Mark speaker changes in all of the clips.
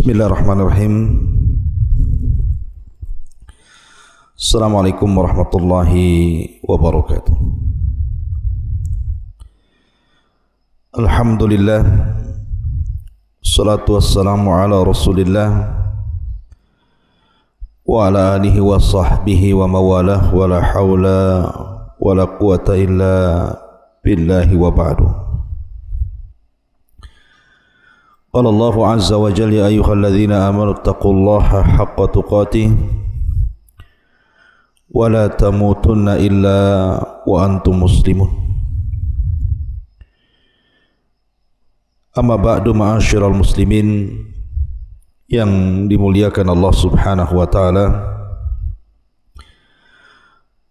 Speaker 1: Bismillahirrahmanirrahim. Assalamualaikum warahmatullahi wabarakatuh. Alhamdulillah, salatu wassalamu ala rasulillah wa ala alihi wa sahbihi wa mawalah, wa la hawla wa la quwata illa billahi wa ba'du. Qala Allahu azza wa jalla, ya ayyuhalladzina amanu taqullaha haqqa tuqatih wa la tamutunna illa wa antum muslimun. Amma ba'du, ma'asyiral muslimin yang dimuliakan Allah Subhanahu wa taala.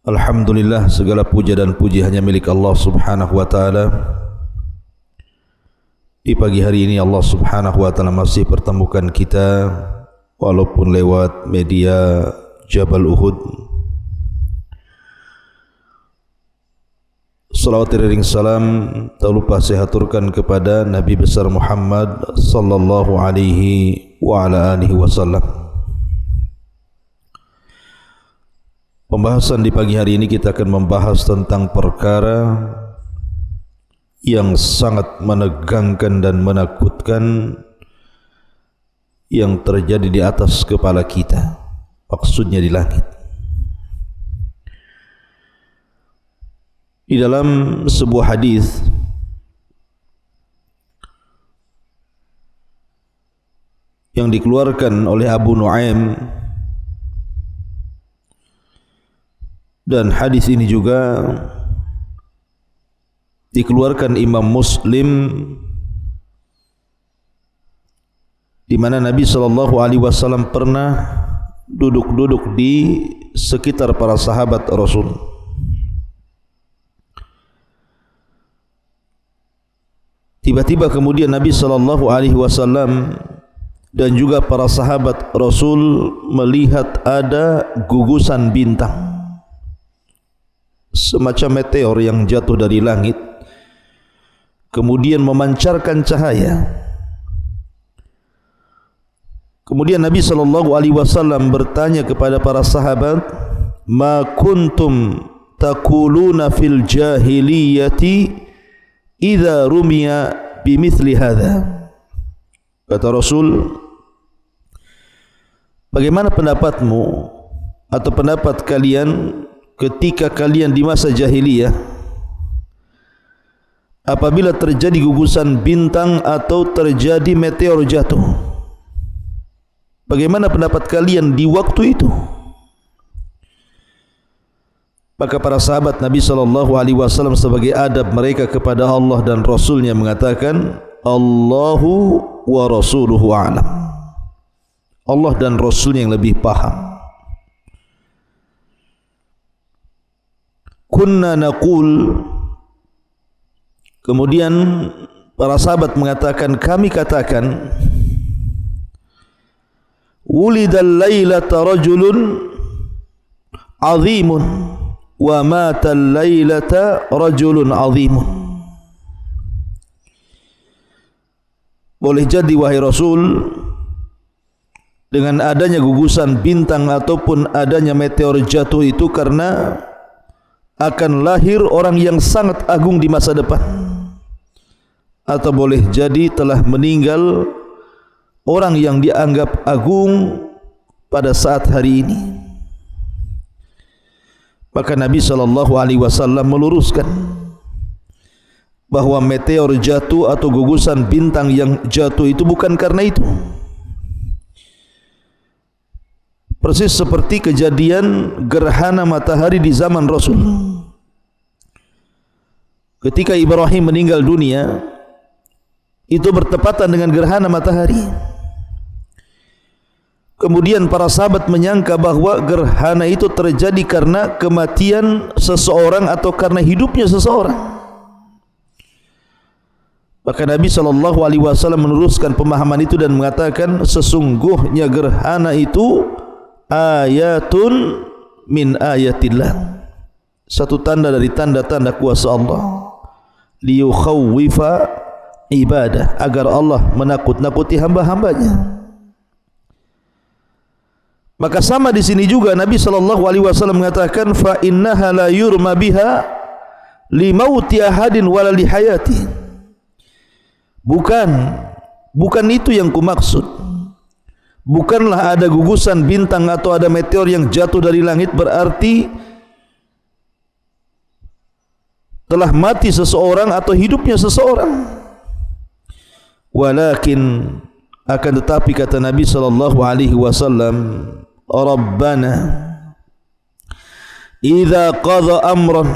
Speaker 1: Alhamdulillah, segala puja dan puji hanya milik Allah Subhanahu wa taala. Di pagi hari ini Allah Subhanahu wa taala masih pertemukan kita walaupun lewat media Jabal Uhud. Salawat iring salam tak lupa saya haturkan kepada Nabi besar Muhammad sallallahu alaihi wa ala alihi wasallam. Pembahasan di pagi hari ini kita akan membahas tentang perkara yang sangat menegangkan dan menakutkan yang terjadi di atas kepala kita, maksudnya di langit. Di dalam sebuah hadis yang dikeluarkan oleh Abu Nuaim, dan hadis ini juga dikeluarkan Imam Muslim, di mana Nabi SAW pernah duduk-duduk di sekitar para sahabat Rasul. Tiba-tiba kemudian Nabi SAW dan juga para sahabat Rasul melihat ada gugusan bintang, semacam meteor yang jatuh dari langit, kemudian memancarkan cahaya. Kemudian Nabi SAW bertanya kepada para sahabat, "Ma kuntum taquluna fil jahiliyati idza rumiya bimithli hadza?" Kata Rasul, bagaimana pendapatmu atau pendapat kalian ketika kalian di masa jahiliyah apabila terjadi gugusan bintang atau terjadi meteor jatuh? Bagaimana pendapat kalian di waktu itu? Maka para sahabat Nabi SAW sebagai adab mereka kepada Allah dan Rasulnya mengatakan, Allahu wa rasuluhu a'lam. Allah dan Rasulnya yang lebih paham. Kunna naqul, kemudian para sahabat mengatakan, kami katakan, wulidal lailata rajulun azimun wa matal lailata rajulun azimun. Boleh jadi wahai Rasul, dengan adanya gugusan bintang ataupun adanya meteor jatuh itu karena akan lahir orang yang sangat agung di masa depan, atau boleh jadi telah meninggal orang yang dianggap agung pada saat hari ini. Maka Nabi SAW meluruskan bahwa meteor jatuh atau gugusan bintang yang jatuh itu bukan karena itu. Persis seperti kejadian gerhana matahari di zaman Rasul. Ketika Ibrahim meninggal dunia, itu bertepatan dengan gerhana matahari. Kemudian para sahabat menyangka bahwa gerhana itu terjadi karena kematian seseorang atau karena hidupnya seseorang. Maka Nabi SAW meneruskan pemahaman itu dan mengatakan, sesungguhnya gerhana itu ayatun min ayatillah, satu tanda dari tanda-tanda kuasa Allah, liyukhawwifa ibadah, agar Allah menakut-nakuti hamba-hambanya. Maka sama di sini juga Nabi sallallahu alaihi wasallam mengatakan fa innaha la yurma biha li mauti ahadin wala li hayati. Bukan itu yang kumaksud. Bukanlah ada gugusan bintang atau ada meteor yang jatuh dari langit berarti telah mati seseorang atau hidupnya seseorang. Walakin akan tetapi kata Nabi sallallahu alaihi wasallam, Rabbana idza qadha amran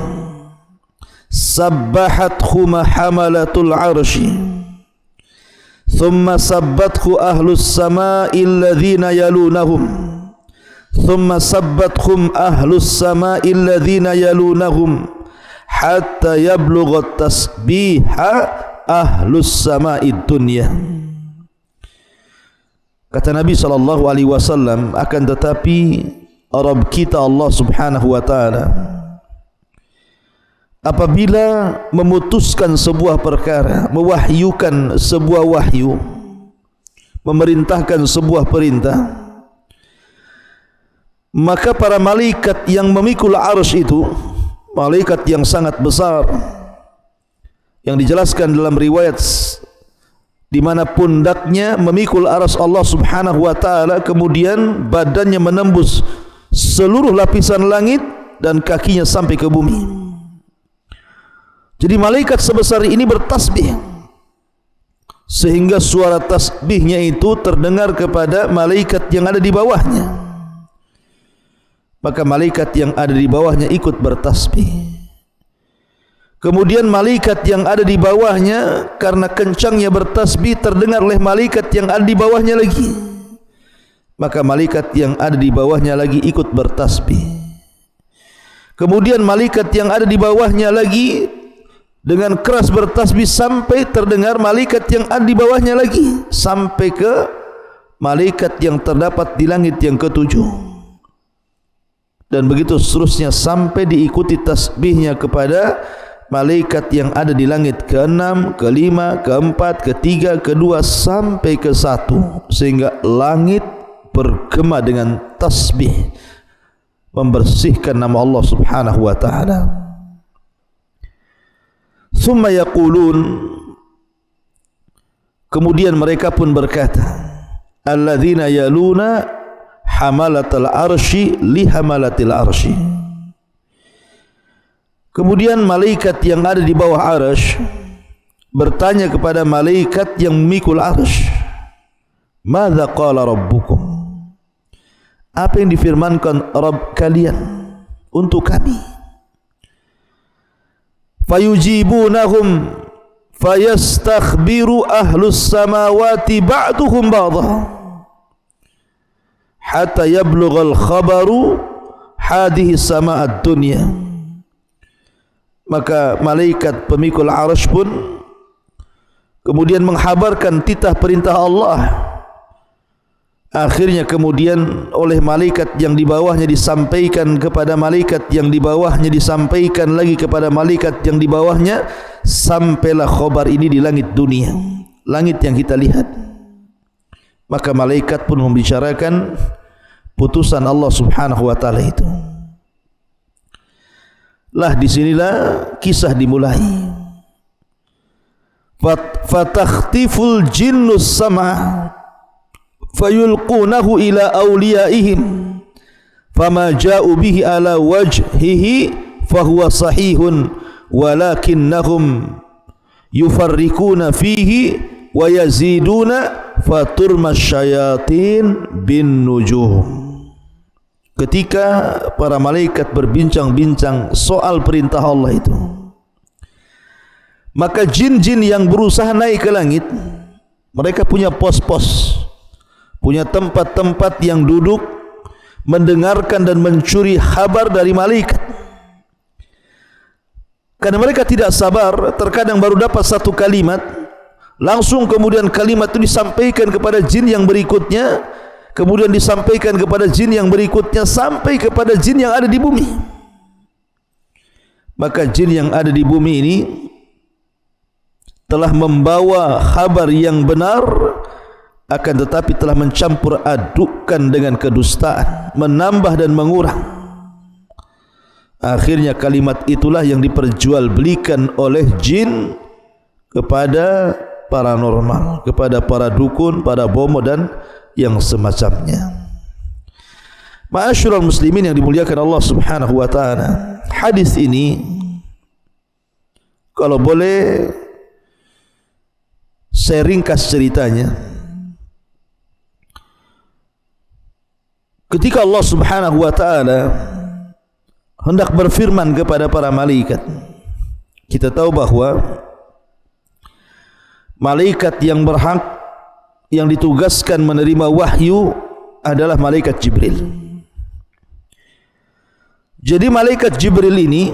Speaker 1: sabbahathu hamalatul arshi thumma sabbathu ahlus samai alladhina yalunahum thumma sabbathum ahlus samai alladhina yalunahum hatta yablugha tasbiha ahlus samai dunya. Kata Nabi sallallahu alaihi wasallam, akan tetapi Rabb kita Allah Subhanahu wa taala apabila memutuskan sebuah perkara, mewahyukan sebuah wahyu, memerintahkan sebuah perintah, maka para malaikat yang memikul arsy itu, malaikat yang sangat besar, yang dijelaskan dalam riwayat di mana pundaknya memikul arsy Allah Subhanahu wa taala, kemudian badannya menembus seluruh lapisan langit dan kakinya sampai ke bumi. Jadi malaikat sebesar ini bertasbih sehingga suara tasbihnya itu terdengar kepada malaikat yang ada di bawahnya. Maka malaikat yang ada di bawahnya ikut bertasbih. Kemudian malaikat yang ada di bawahnya karena kencangnya bertasbih terdengar oleh malaikat yang ada di bawahnya lagi. Maka malaikat yang ada di bawahnya lagi ikut bertasbih. Kemudian malaikat yang ada di bawahnya lagi dengan keras bertasbih sampai terdengar malaikat yang ada di bawahnya lagi, sampai ke malaikat yang terdapat di langit yang ketujuh. Dan begitu seterusnya sampai diikuti tasbihnya kepada malaikat yang ada di langit ke-6, ke-5, ke-4, ke-3, ke-2 sampai ke-1, sehingga langit bergema dengan tasbih membersihkan nama Allah Subhanahu wa taala. Summa yaqulun, kemudian mereka pun berkata, alladzina yaluna hamalatal arsy li hamalatil arsy. Kemudian malaikat yang ada di bawah arsy bertanya kepada malaikat yang memikul arsy, "Madza qala rabbukum?" Apa yang difirmankan Rabb kalian untuk kami? Fayujibunahum fayastakhbiru ahlus samawati ba'duhum ba'dha hatta yablughal khabaru hadhihi sama'ad dunya. Maka malaikat pemikul arsy pun kemudian menghabarkan titah perintah Allah. Akhirnya kemudian oleh malaikat yang di bawahnya disampaikan kepada malaikat yang di bawahnya, disampaikan lagi kepada malaikat yang di bawahnya, sampailah khabar ini di langit dunia, langit yang kita lihat. Maka malaikat pun membicarakan putusan Allah Subhanahu wa taala itu. Lah disinilah kisah dimulai. Fatakhtiful jinnus sama' fayulqunahu ila awliyaihim fama ja'u bihi ala wajhihi fahuwa sahihun walakinnahum yufarrikuna fihi wa yaziduna faturma syayatin bin nujum. Ketika para malaikat berbincang-bincang soal perintah Allah itu, maka jin-jin yang berusaha naik ke langit, mereka punya pos-pos, punya tempat-tempat yang duduk mendengarkan dan mencuri kabar dari malaikat. Karena mereka tidak sabar, terkadang baru dapat satu kalimat, langsung kemudian kalimat itu disampaikan kepada jin yang berikutnya, kemudian disampaikan kepada jin yang berikutnya, sampai kepada jin yang ada di bumi. Maka jin yang ada di bumi ini telah membawa kabar yang benar akan tetapi telah mencampur adukkan dengan kedustaan, menambah dan mengurang. Akhirnya kalimat itulah yang diperjualbelikan oleh jin kepada paranormal, kepada para dukun, para bomo dan yang semacamnya. Ma'asyiral muslimin yang dimuliakan Allah Subhanahu wa taala, hadis ini kalau boleh saya ringkas ceritanya. Ketika Allah Subhanahu wa taala hendak berfirman kepada para malaikat, kita tahu bahwa malaikat yang berhak yang ditugaskan menerima wahyu adalah malaikat Jibril. Jadi malaikat Jibril ini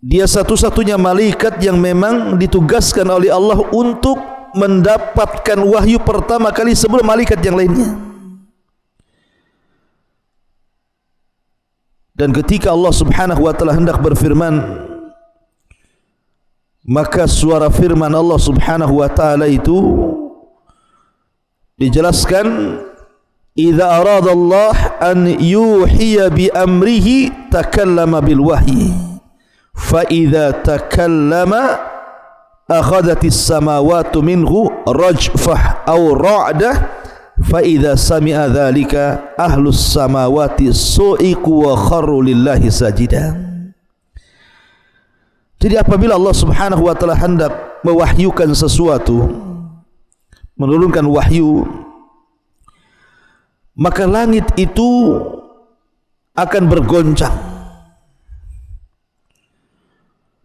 Speaker 1: dia satu-satunya malaikat yang memang ditugaskan oleh Allah untuk mendapatkan wahyu pertama kali sebelum malaikat yang lainnya. Dan ketika Allah Subhanahu wa taala hendak berfirman, maka suara firman Allah Subhanahu wa taala itu dijelaskan, idza arada Allah an yuhiya bi amrihi takallama bil wahyi fa idza takallama akhadhatis samawati minhu rajfah aw ra'dah fa idza sami'a dzalika ahlus samawati su'iqu wa kharru lillahi sajida. Jadi apabila Allah Subhanahu wa taala hendak mewahyukan sesuatu, menurunkan wahyu, maka langit itu akan bergoncang.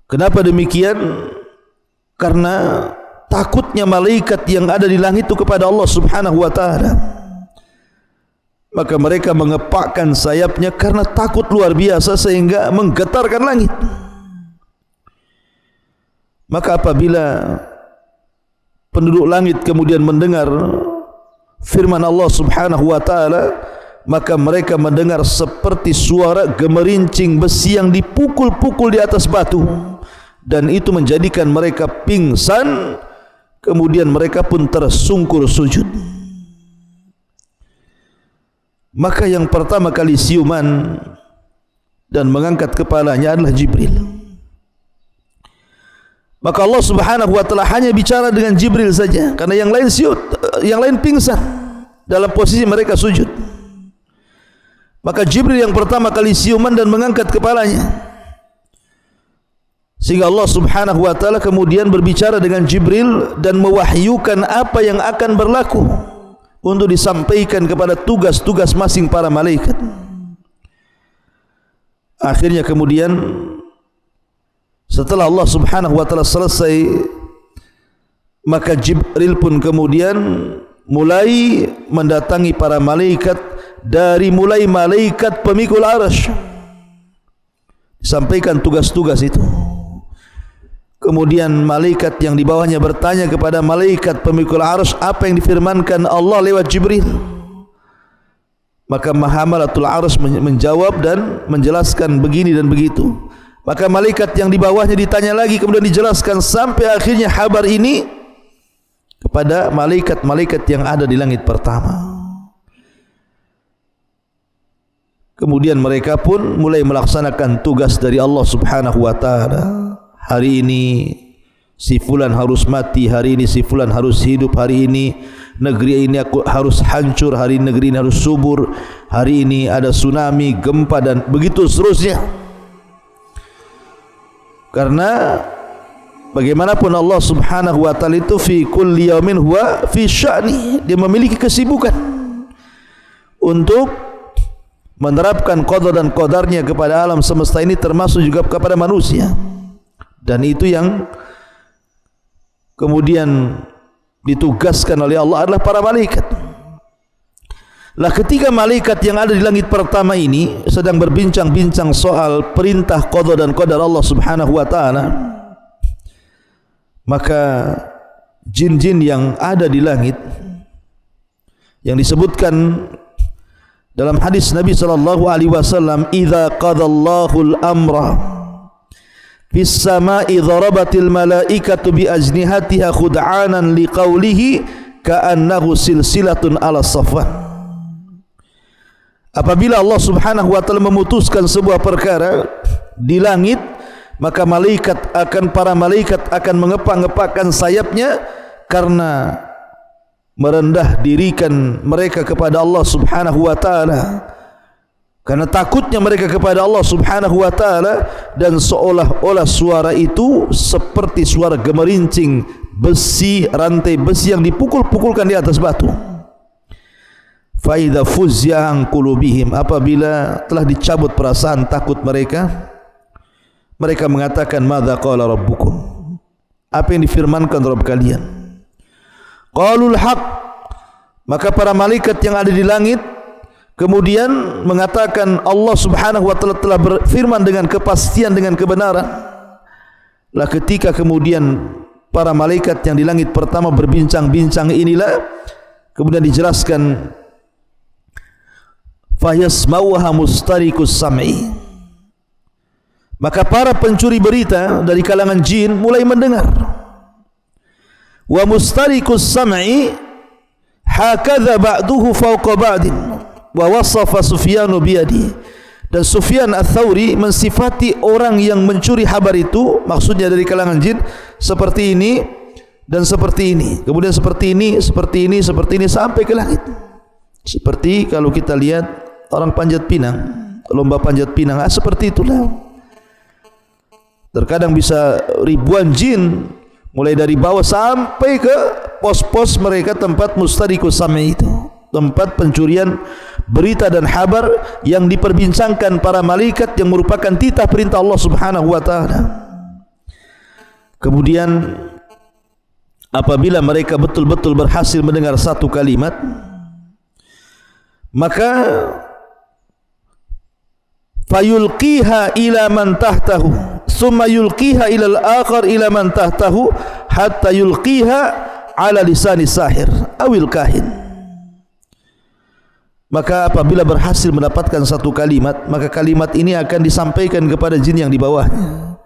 Speaker 1: Kenapa demikian? Karena takutnya malaikat yang ada di langit itu kepada Allah Subhanahu wa taala. Maka mereka mengepakkan sayapnya karena takut luar biasa sehingga menggetarkan langit. Maka apabila penduduk langit kemudian mendengar firman Allah Subhanahu wa taala, maka mereka mendengar seperti suara gemerincing besi yang dipukul-pukul di atas batu, dan itu menjadikan mereka pingsan. Kemudian mereka pun tersungkur sujud. Maka yang pertama kali siuman dan mengangkat kepalanya adalah Jibril. Maka Allah Subhanahu wa taala hanya bicara dengan Jibril saja, karena yang lain yang lain pingsan dalam posisi mereka sujud. Maka Jibril yang pertama kali siuman dan mengangkat kepalanya, sehingga Allah Subhanahu wa taala kemudian berbicara dengan Jibril dan mewahyukan apa yang akan berlaku untuk disampaikan kepada tugas-tugas masing para malaikat. Akhirnya kemudian setelah Allah Subhanahu wa taala selesai, maka Jibril pun kemudian mulai mendatangi para malaikat, dari mulai malaikat pemikul arsy, disampaikan tugas-tugas itu. Kemudian malaikat yang di bawahnya bertanya kepada malaikat pemikul arsy apa yang difirmankan Allah lewat Jibril. Maka Mahamalatul Arsy menjawab dan menjelaskan begini dan begitu. Maka malaikat yang di bawahnya ditanya lagi, kemudian dijelaskan sampai akhirnya kabar ini kepada malaikat-malaikat yang ada di langit pertama. Kemudian mereka pun mulai melaksanakan tugas dari Allah Subhanahu wa taala. Hari ini si fulan harus mati, hari ini si fulan harus hidup, hari ini negeri ini harus hancur, hari ini negeri ini harus subur, hari ini ada tsunami, gempa dan begitu seterusnya. Karena bagaimanapun Allah Subhanahu wa taala itu fi kulli yaumin huwa fi sya'ni, dia memiliki kesibukan untuk menerapkan qada dan qadarnya kepada alam semesta ini, termasuk juga kepada manusia. Dan itu yang kemudian ditugaskan oleh Allah adalah para malaikat. Lah ketika malaikat yang ada di langit pertama ini sedang berbincang-bincang soal perintah qada dan qadar Allah Subhanahu wa taala, maka jin-jin yang ada di langit yang disebutkan dalam hadis Nabi sallallahu alaihi wasallam, idza qadallahu al-amra fis sama'i dharabatil malaikatu bi ajnihatiha khud'anan liqaulihi ka'annahu silsilatun ala safwan. Apabila Allah Subhanahu wa taala memutuskan sebuah perkara di langit, maka para malaikat akan mengepang-ngepangkan sayapnya karena merendah dirikan mereka kepada Allah Subhanahu wa taala, karena takutnya mereka kepada Allah Subhanahu wa taala, dan seolah-olah suara itu seperti suara gemerincing besi, rantai besi yang dipukul-pukulkan di atas batu. Fa idza fuzya an qulubihim, apabila telah dicabut perasaan takut mereka, mereka mengatakan madza qala rabbukum, apa yang difirmankan Rabb kalian? Qalul haq, maka para malaikat yang ada di langit kemudian mengatakan Allah Subhanahu wa taala telah berfirman dengan kepastian, dengan kebenaran. Lah ketika kemudian para malaikat yang di langit pertama berbincang-bincang inilah kemudian dijelaskan fayasmauha mustariqus sam'i, maka para pencuri berita dari kalangan jin mulai mendengar. Wa mustariqus sam'i hakadha ba'duhu fawqa ba'din wa wasafa Sufyanu biyadi, dan Sufyan Ats-Tsauri mensifati orang yang mencuri kabar itu, maksudnya dari kalangan jin, seperti ini dan seperti ini, kemudian seperti ini, seperti ini, seperti ini, sampai ke langit. Seperti kalau kita lihat orang panjat pinang, lomba panjat pinang, seperti itulah. Terkadang bisa ribuan jin mulai dari bawah sampai ke pos-pos mereka, tempat mustariqus sam'i itu, tempat pencurian berita dan kabar yang diperbincangkan para malaikat yang merupakan titah perintah Allah Subhanahu wa taala. Kemudian apabila mereka betul-betul berhasil mendengar satu kalimat, maka fayulqiha ila man tahtahu summa yulqiha ila al-akhar ila man tahtahu hatta yulqiha ala lisani sahir awil kahin. Maka apabila berhasil mendapatkan satu kalimat, maka kalimat ini akan disampaikan kepada jin yang di bawahnya,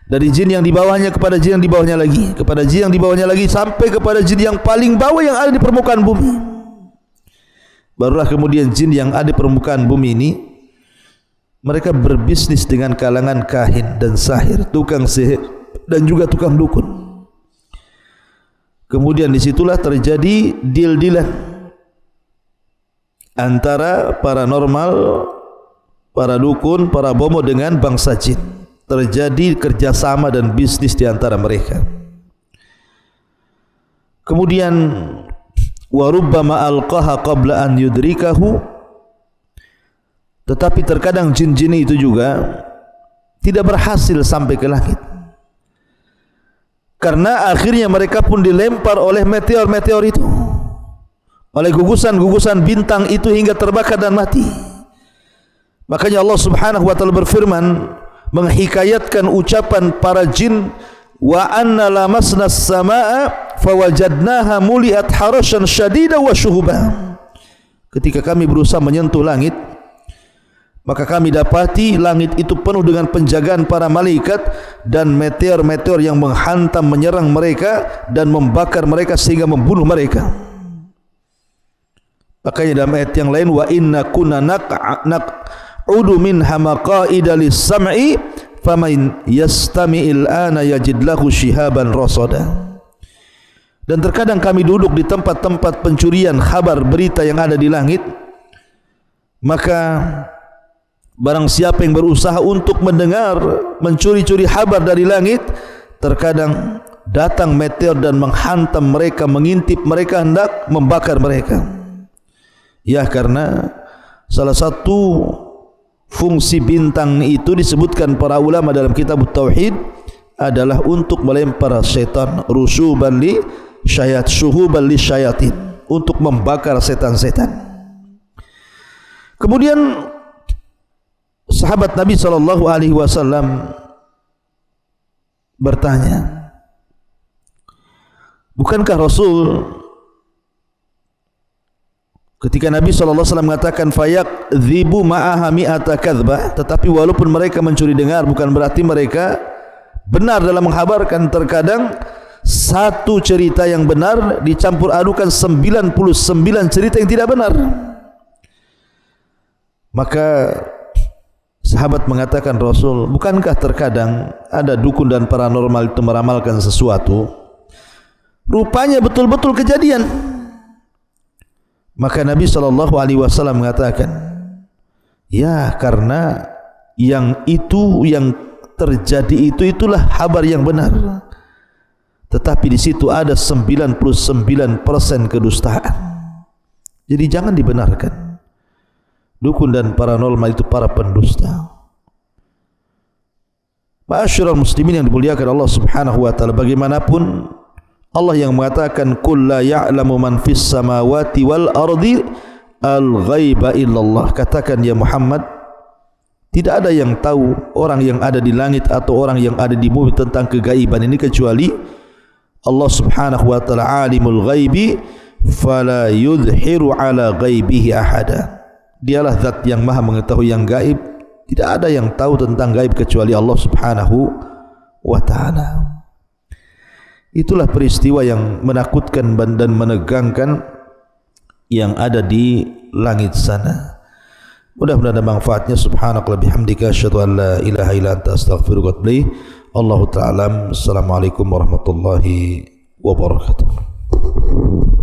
Speaker 1: dari jin yang di bawahnya kepada jin yang di bawahnya lagi, kepada jin yang di bawahnya lagi, sampai kepada jin yang paling bawah yang ada di permukaan bumi. Barulah kemudian jin yang ada di permukaan bumi ini, mereka berbisnis dengan kalangan kahin dan sahir, tukang sihir dan juga tukang dukun. Kemudian disitulah terjadi deal-dealan antara paranormal, para dukun, para bomo dengan bangsa jin. Terjadi kerjasama dan bisnis di antara mereka. Kemudian wa rubbama alqaha qabla an yudrikahu, tetapi terkadang jin-jin itu juga tidak berhasil sampai ke langit, karena akhirnya mereka pun dilempar oleh meteor-meteor itu, oleh gugusan-gugusan bintang itu hingga terbakar dan mati. Makanya Allah Subhanahu wa taala berfirman menghikayatkan ucapan para jin, wa anna lamasna as-samaa'a fawajadnaha muliat harashan syadida wa syuhuba. Ketika kami berusaha menyentuh langit, maka kami dapati langit itu penuh dengan penjagaan para malaikat dan meteor-meteor yang menghantam, menyerang mereka dan membakar mereka sehingga membunuh mereka. Makanya dalam ayat yang lain, wa inna kunna naq'udu minha maqa'ida lis-sam'i faman yastami'il ana yajid lahu shihaban rasada. Dan terkadang kami duduk di tempat-tempat pencurian kabar berita yang ada di langit, maka barang siapa yang berusaha untuk mendengar, mencuri-curi kabar dari langit, terkadang datang meteor dan menghantam mereka, mengintip mereka, hendak membakar mereka. Ya, karena salah satu fungsi bintang itu disebutkan para ulama dalam kitab Tauhid adalah untuk melempar setan, rusuban li syayat, syuhuban li syayatin, untuk membakar setan-setan. Kemudian sahabat Nabi SAW bertanya, bukankah Rasul ketika Nabi SAW mengatakan fayakdzibu ma'aha mi'ata kadzbah, tetapi walaupun mereka mencuri dengar bukan berarti mereka benar dalam menghabarkan. Terkadang satu cerita yang benar dicampur adukan 99 cerita yang tidak benar. Maka sahabat mengatakan, Rasul, bukankah terkadang ada dukun dan paranormal itu meramalkan sesuatu? Rupanya betul-betul kejadian. Maka Nabi SAW mengatakan, ya, karena yang terjadi itulah kabar yang benar. Tetapi di situ ada 99% kedustaan. Jadi jangan dibenarkan. Dukun dan paranormal itu para pendusta. Ma'asyiral muslimin yang dimuliakan Allah Subhanahu wa taala, bagaimanapun Allah yang mengatakan qul la ya'lamu man fis samawati wal ardi al-ghaiba illallah. Katakan ya Muhammad, tidak ada yang tahu, orang yang ada di langit atau orang yang ada di bumi, tentang kegaiban ini kecuali Allah Subhanahu wa taala. Alimul ghaibi fala yudhiru ala ghaibihi ahada. Dialah zat yang maha mengetahui yang gaib, tidak ada yang tahu tentang gaib kecuali Allah Subhanahu wa taala. Itulah peristiwa yang menakutkan dan menegangkan yang ada di langit sana. Mudah-mudahan ada manfaatnya. Subhanakallahumma bihamdika asyhadu an la ilaha illa anta astaghfiruka wa atubu ilaik. Allahu ta'ala. Assalamualaikum warahmatullahi wabarakatuh.